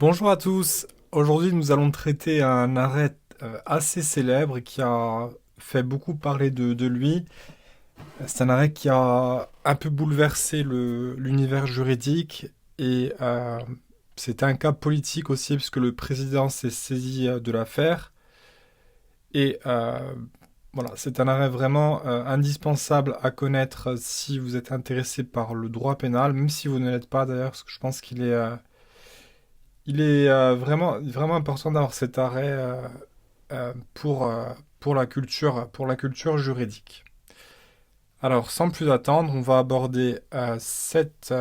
Bonjour à tous. Aujourd'hui, nous allons traiter un arrêt assez célèbre et qui a fait beaucoup parler de lui. C'est un arrêt qui a un peu bouleversé l'univers juridique et c'est un cas politique aussi puisque le président s'est saisi de l'affaire. Et voilà, c'est un arrêt vraiment indispensable à connaître si vous êtes intéressé par le droit pénal, même si vous ne l'êtes pas d'ailleurs, parce que je pense qu'il est vraiment important d'avoir cet arrêt pour la culture juridique. Alors, sans plus attendre, on va aborder cette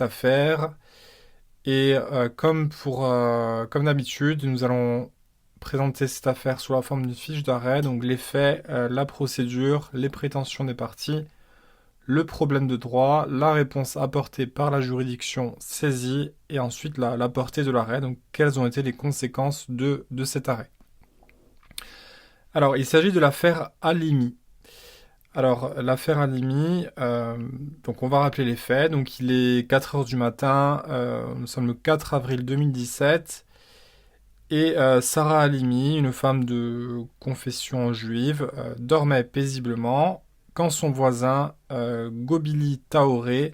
affaire. Et comme d'habitude, nous allons présenter cette affaire sous la forme d'une fiche d'arrêt. Donc, les faits, la procédure, les prétentions des parties, le problème de droit, la réponse apportée par la juridiction saisie et ensuite la portée de l'arrêt. Donc, quelles ont été les conséquences de cet arrêt? Alors, il s'agit de l'affaire Halimi. Alors, l'affaire Halimi, donc on va rappeler les faits. Donc, il est 4 heures du matin, nous sommes le 4 avril 2017, et Sarah Halimi, une femme de confession juive, dormait paisiblement quand son voisin, Gobili Taoré,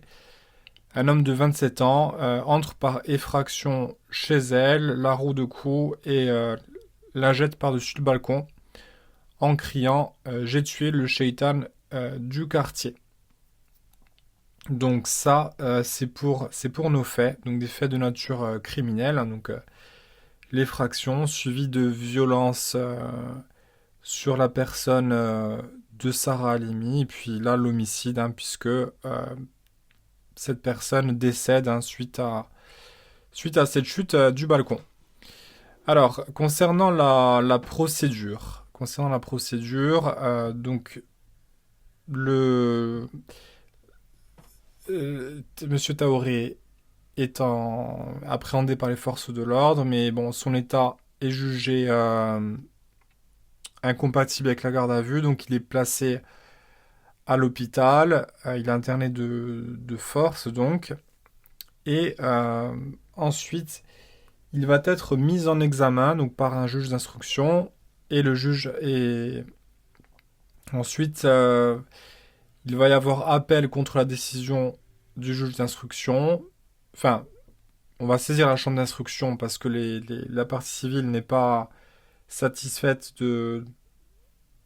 un homme de 27 ans, entre par effraction chez elle, la roue de cou et la jette par-dessus le balcon en criant J'ai tué le shaitan du quartier. Donc ça, c'est pour nos faits, donc des faits de nature criminelle, hein, donc l'effraction suivie de violences sur la personne de Sarah Halimi, et puis là l'homicide, hein, puisque cette personne décède, hein, suite à cette chute du balcon. Alors, concernant la procédure, donc le Monsieur Taoré est appréhendé par les forces de l'ordre, mais bon, son état est jugé incompatible avec la garde à vue, donc il est placé à l'hôpital, il est interné de force donc, et ensuite il va être mis en examen donc par un juge d'instruction, et le juge est ensuite il va y avoir appel contre la décision du juge d'instruction. Enfin, on va saisir la chambre d'instruction parce que la partie civile n'est pas satisfaite de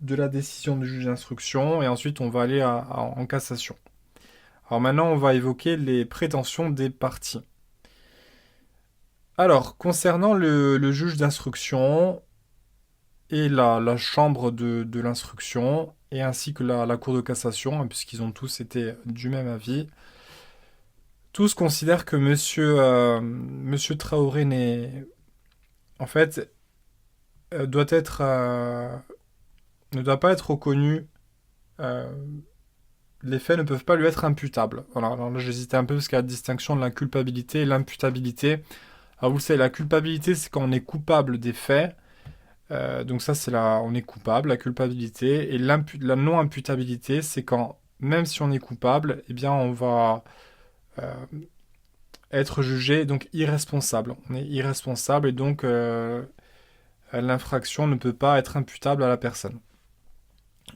la décision du juge d'instruction, et ensuite on va aller en cassation. Alors maintenant, on va évoquer les prétentions des parties. Alors, concernant le juge d'instruction et la chambre de l'instruction, et ainsi que la cour de cassation, hein, puisqu'ils ont tous été du même avis, tous considèrent que monsieur Traoré en fait, doit être, ne doit pas être reconnu. euh, les faits ne peuvent pas lui être imputables. Voilà, alors là j'hésitais un peu parce qu'il y a la distinction de la culpabilité et l'imputabilité. Alors vous le savez, la culpabilité c'est quand on est coupable des faits. Donc ça on est coupable, la culpabilité. Et la non-imputabilité c'est quand, même si on est coupable, eh bien on va euh, être jugé donc irresponsable. On est irresponsable et donc l'infraction ne peut pas être imputable à la personne.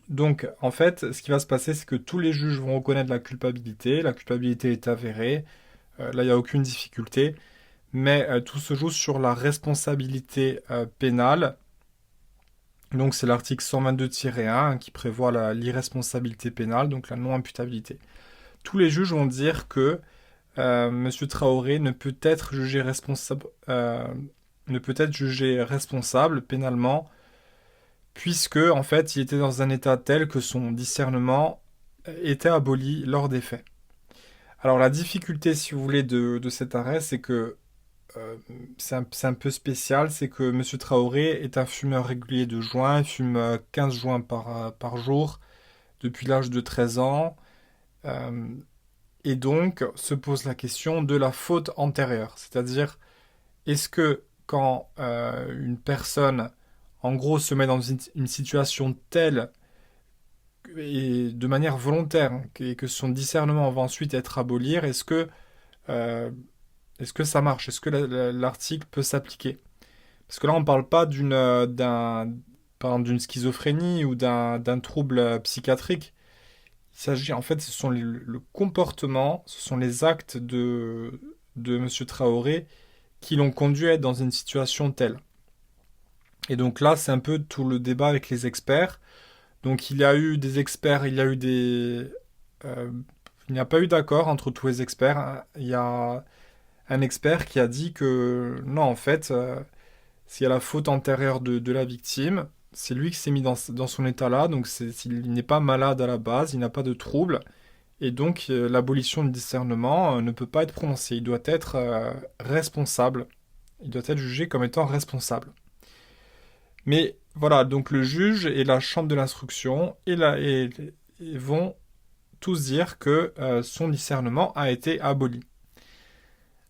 Donc, en fait, ce qui va se passer, c'est que tous les juges vont reconnaître la culpabilité est avérée, là, il n'y a aucune difficulté, mais tout se joue sur la responsabilité pénale. Donc, c'est l'article 122-1 qui prévoit l'irresponsabilité pénale, donc la non-imputabilité. Tous les juges vont dire que M. Traoré ne peut être jugé responsable pénalement puisque en fait il était dans un état tel que son discernement était aboli lors des faits. Alors la difficulté, si vous voulez, de cet arrêt, c'est que c'est un peu spécial, c'est que M. Traoré est un fumeur régulier de joints, il fume 15 joints par jour depuis l'âge de 13 ans, euh, et donc se pose la question de la faute antérieure, c'est-à-dire est-ce que quand une personne en gros se met dans une situation telle et de manière volontaire, hein, et que son discernement va ensuite être aboli, est-ce que euh, Est-ce que ça marche? Est-ce que l'article peut s'appliquer? Parce que là, on ne parle pas par exemple, d'une schizophrénie ou d'un trouble psychiatrique. Il s'agit, en fait, ce sont le comportement, ce sont les actes de Monsieur Traoré qui l'ont conduit à être dans une situation telle. Et donc là, c'est un peu tout le débat avec les experts. Donc il y a eu des experts, euh, il n'y a pas eu d'accord entre tous les experts. Il y a un expert qui a dit que non, en fait, s'il y a la faute antérieure de la victime, c'est lui qui s'est mis dans son état-là, donc il n'est pas malade à la base, il n'a pas de trouble, et donc l'abolition du discernement ne peut pas être prononcée. Il doit être responsable, il doit être jugé comme étant responsable. Mais voilà, donc le juge et la chambre de l'instruction et vont tous dire que son discernement a été aboli.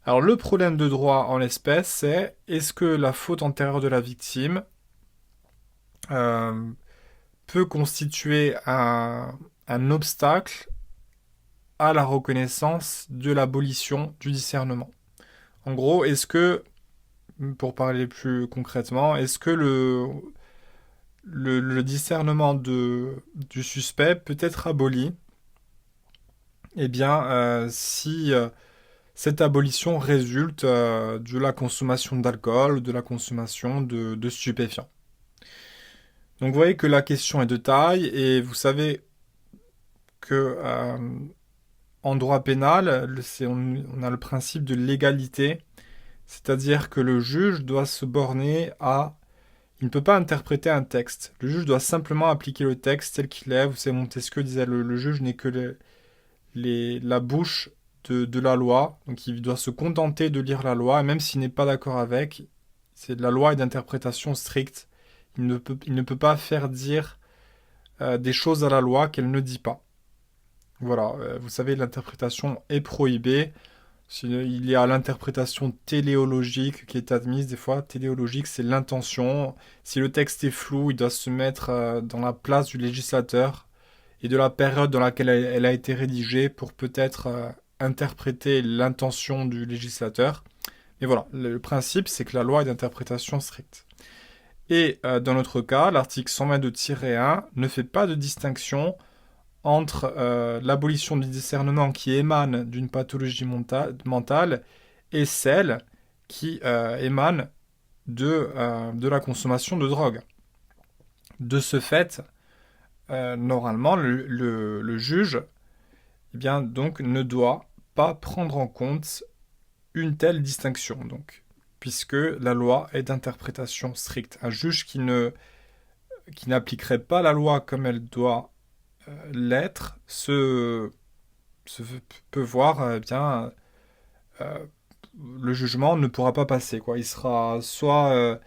Alors le problème de droit en l'espèce, c'est est-ce que la faute antérieure de la victime euh, peut constituer un obstacle à la reconnaissance de l'abolition du discernement. En gros, est-ce que, pour parler plus concrètement, est-ce que le discernement du suspect peut être aboli? Eh bien, si cette abolition résulte de la consommation d'alcool, de la consommation de stupéfiants. Donc vous voyez que la question est de taille et vous savez que en droit pénal, on a le principe de l'égalité, c'est-à-dire que le juge doit se borner à... Il ne peut pas interpréter un texte. Le juge doit simplement appliquer le texte tel qu'il est. Vous savez, Montesquieu disait le juge n'est que la bouche de la loi, donc il doit se contenter de lire la loi, et même s'il n'est pas d'accord avec, c'est de la loi et d'interprétation stricte. Il ne peut pas faire dire des choses à la loi qu'elle ne dit pas. Voilà, vous savez, l'interprétation est prohibée. Il y a l'interprétation téléologique qui est admise des fois. Téléologique, c'est l'intention. Si le texte est flou, il doit se mettre dans la place du législateur et de la période dans laquelle elle a été rédigée pour peut-être interpréter l'intention du législateur. Mais voilà, le principe, c'est que la loi est d'interprétation stricte. Et dans notre cas, l'article 122-1 ne fait pas de distinction entre l'abolition du discernement qui émane d'une pathologie mentale et celle qui émane de la consommation de drogue. De ce fait, normalement, le juge eh bien, donc, ne doit pas prendre en compte une telle distinction, donc, puisque la loi est d'interprétation stricte. Un juge qui n'appliquerait pas la loi comme elle doit l'être se peut voir bien euh, le jugement ne pourra pas passer quoi. Il sera soit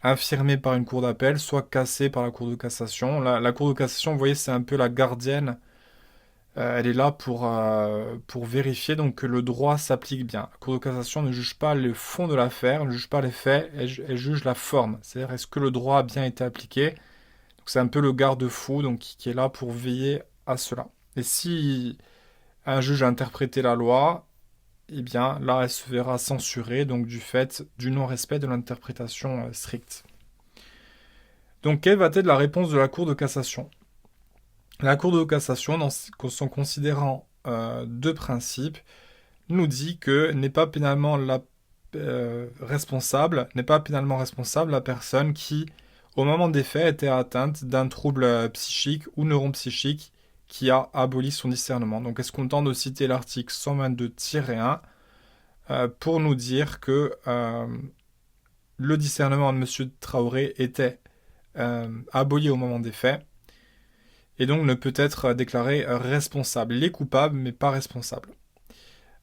infirmé par une cour d'appel, soit cassé par la cour de cassation. La cour de cassation, vous voyez, c'est un peu la gardienne. Elle est là pour vérifier donc que le droit s'applique bien. La cour de cassation ne juge pas le fond de l'affaire, ne juge pas les faits, elle juge la forme. C'est-à-dire est-ce que le droit a bien été appliqué. Donc c'est un peu le garde-fou donc qui est là pour veiller à cela. Et si un juge a interprété la loi, eh bien là elle se verra censurée donc du fait du non-respect de l'interprétation stricte. Donc quelle va être la réponse de la Cour de cassation? La Cour de cassation, dans son considérant deux principes, nous dit que n'est pas pénalement responsable la personne qui, au moment des faits, était atteinte d'un trouble psychique ou neuropsychique qui a aboli son discernement. Donc, est-ce qu'on tente de citer l'article 122-1 pour nous dire que le discernement de M. Traoré était aboli au moment des faits et donc ne peut être déclaré responsable. Il est coupable, mais pas responsable.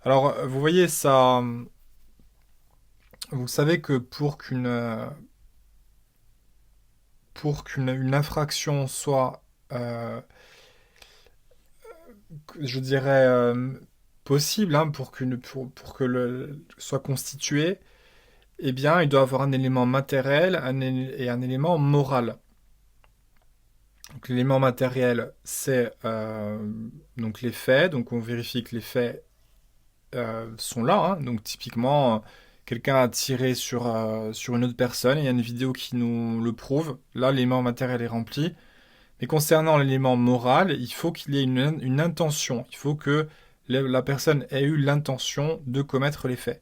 Alors, vous voyez, ça, vous savez que pour qu'une une infraction soit, je dirais, possible, hein, pour que le soit constitué, eh bien, il doit avoir un élément matériel et un élément moral. Donc, l'élément matériel, c'est donc les faits. Donc, on vérifie que les faits sont là, hein. Donc typiquement, quelqu'un a tiré sur une autre personne, et il y a une vidéo qui nous le prouve. Là, l'élément matériel est rempli. Mais concernant l'élément moral, il faut qu'il y ait une intention. Il faut que la personne ait eu l'intention de commettre les faits.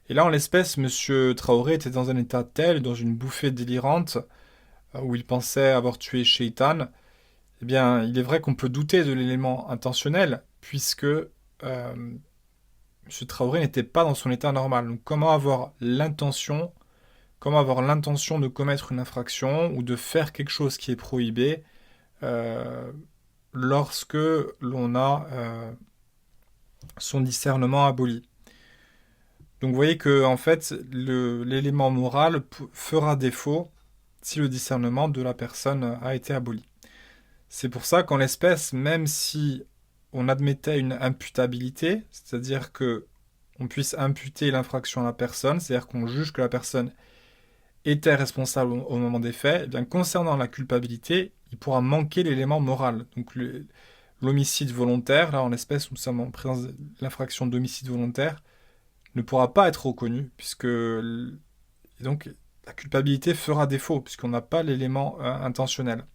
Et là, en l'espèce, Monsieur Traoré était dans un état tel, dans une bouffée délirante, où il pensait avoir tué Shaitan. Eh bien, il est vrai qu'on peut douter de l'élément intentionnel, puisque M. Traoré n'était pas dans son état normal. Donc, comment avoir l'intention de commettre une infraction ou de faire quelque chose qui est prohibé euh, lorsque l'on a son discernement aboli. Donc vous voyez que en fait l'élément moral fera défaut si le discernement de la personne a été aboli. C'est pour ça qu'en l'espèce, même si on admettait une imputabilité, c'est-à-dire que on puisse imputer l'infraction à la personne, c'est-à-dire qu'on juge que la personne était responsable au moment des faits, eh bien concernant la culpabilité, il pourra manquer l'élément moral. Donc l'homicide volontaire, là en l'espèce nous sommes en présence de l'infraction d'homicide volontaire, ne pourra pas être reconnu, puisque et donc la culpabilité fera défaut, puisqu'on n'a pas l'élément intentionnel.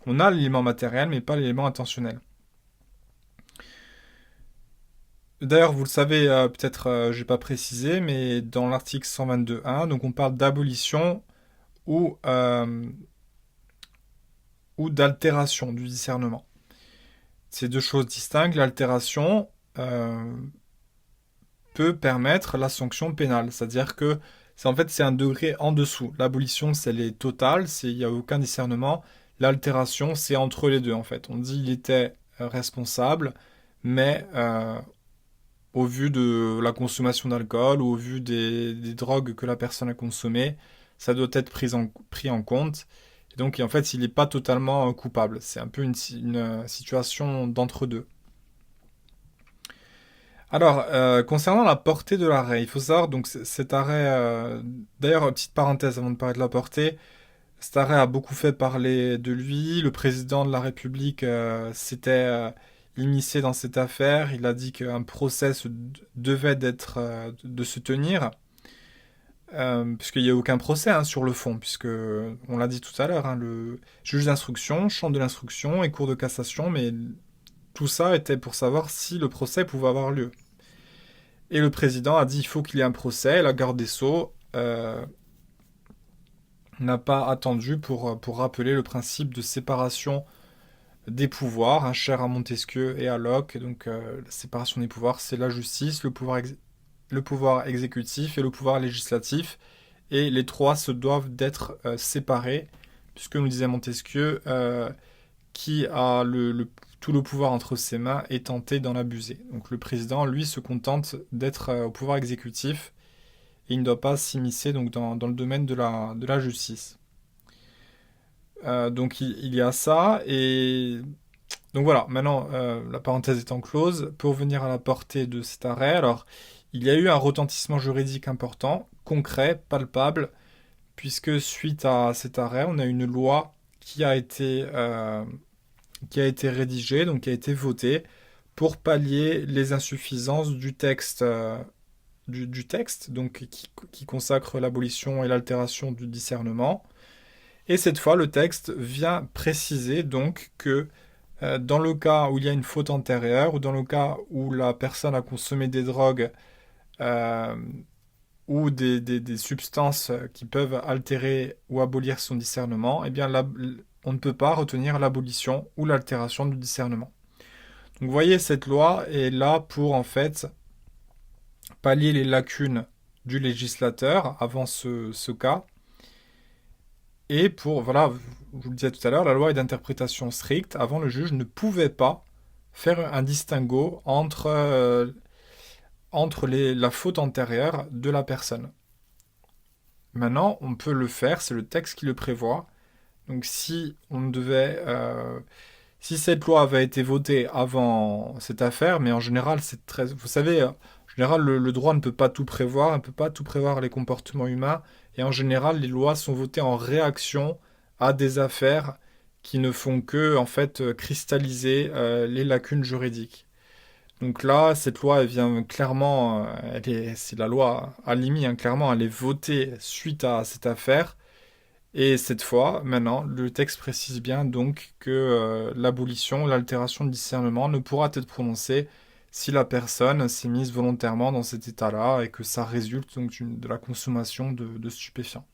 On a l'élément matériel, mais pas l'élément intentionnel. D'ailleurs, vous le savez, peut-être j'ai pas précisé, mais dans l'article 122.1, donc on parle d'abolition ou, ou d'altération du discernement. C'est deux choses distinctes. L'altération peut permettre la sanction pénale, c'est-à-dire que c'est un degré en dessous. L'abolition, c'est les totales, il n'y a aucun discernement. L'altération, c'est entre les deux en fait. On dit il était responsable, mais au vu de la consommation d'alcool ou au vu des drogues que la personne a consommées, ça doit être pris en compte. Et donc, en fait, il n'est pas totalement coupable. C'est un peu une situation d'entre-deux. Alors, concernant la portée de l'arrêt, il faut savoir, donc cet arrêt, d'ailleurs, petite parenthèse avant de parler de la portée, cet arrêt a beaucoup fait parler de lui. Le président de la République s'était immiscé dans cette affaire. Il a dit qu'un procès devait de se tenir, puisqu'il n'y a aucun procès hein, sur le fond, puisque on l'a dit tout à l'heure, hein, le juge d'instruction, chambre de l'instruction et cour de cassation, mais tout ça était pour savoir si le procès pouvait avoir lieu. Et le président a dit il faut qu'il y ait un procès. La garde des Sceaux n'a pas attendu pour rappeler le principe de séparation des pouvoirs, hein, cher à Montesquieu et à Locke. Donc la séparation des pouvoirs, c'est la justice, le pouvoir exécutif et le pouvoir législatif. Et les trois se doivent d'être séparés, puisque nous disait Montesquieu, qui a tout le pouvoir entre ses mains est tenté d'en abuser. Donc le président, lui, se contente d'être au pouvoir exécutif et il ne doit pas s'immiscer donc dans le domaine de la justice. Donc il y a ça et donc voilà, maintenant la parenthèse étant close, pour venir à la portée de cet arrêt, alors il y a eu un retentissement juridique important, concret, palpable, puisque suite à cet arrêt, on a une loi qui a été rédigée, donc qui a été votée pour pallier les insuffisances du texte, du texte donc qui consacre l'abolition et l'altération du discernement. Et cette fois, le texte vient préciser donc que dans le cas où il y a une faute antérieure ou dans le cas où la personne a consommé des drogues euh, ou des substances qui peuvent altérer ou abolir son discernement, eh bien on ne peut pas retenir l'abolition ou l'altération du discernement. Donc vous voyez, cette loi est là pour en fait pallier les lacunes du législateur avant ce cas. Et pour, voilà, je vous le disais tout à l'heure, la loi est d'interprétation stricte. Avant, le juge ne pouvait pas faire un distinguo entre la faute antérieure de la personne. Maintenant, on peut le faire, c'est le texte qui le prévoit. Donc si on devait... si cette loi avait été votée avant cette affaire, mais en général, c'est très... Vous savez, en général, le droit ne peut pas tout prévoir, ne peut pas tout prévoir les comportements humains, et en général, les lois sont votées en réaction à des affaires qui ne font que, en fait, cristalliser les lacunes juridiques. Donc là, cette loi, elle vient clairement, c'est la loi Halimi, hein, clairement, elle est votée suite à cette affaire. Et cette fois, maintenant, le texte précise bien donc que l'abolition, l'altération de discernement ne pourra être prononcée si la personne s'est mise volontairement dans cet état-là et que ça résulte donc de la consommation de stupéfiants.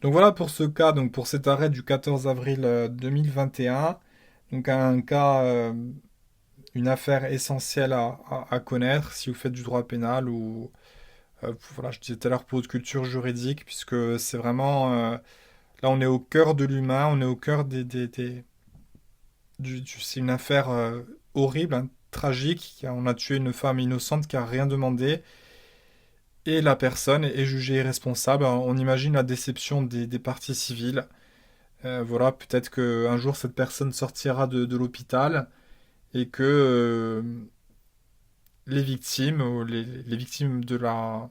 Donc voilà pour ce cas, donc pour cet arrêt du 14 avril 2021. Donc un cas, une affaire essentielle à connaître si vous faites du droit pénal ou voilà, je disais tout à l'heure pour votre culture juridique, puisque c'est vraiment là on est au cœur de l'humain, on est au cœur c'est une affaire horrible, hein, tragique. On a tué une femme innocente qui a rien demandé et la personne est jugée irresponsable. On imagine la déception des parties civiles. Voilà, peut-être qu'un jour cette personne sortira de l'hôpital et que les victimes, ou les victimes de la,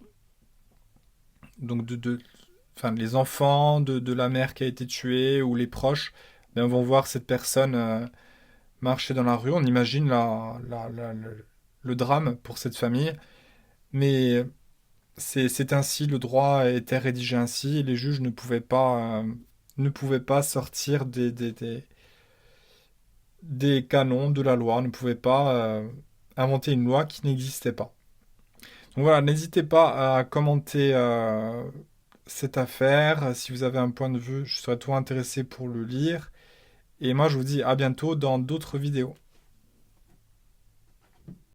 donc enfin, les enfants de la mère qui a été tuée ou les proches, ben, vont voir cette personne marcher dans la rue. On imagine le drame pour cette famille, mais c'est ainsi, le droit était rédigé ainsi, et les juges ne pouvaient pas sortir des canons de la loi, ne pouvaient pas inventer une loi qui n'existait pas. Donc voilà, n'hésitez pas à commenter cette affaire. Si vous avez un point de vue, je serais tout intéressé pour le lire. Et moi, je vous dis à bientôt dans d'autres vidéos.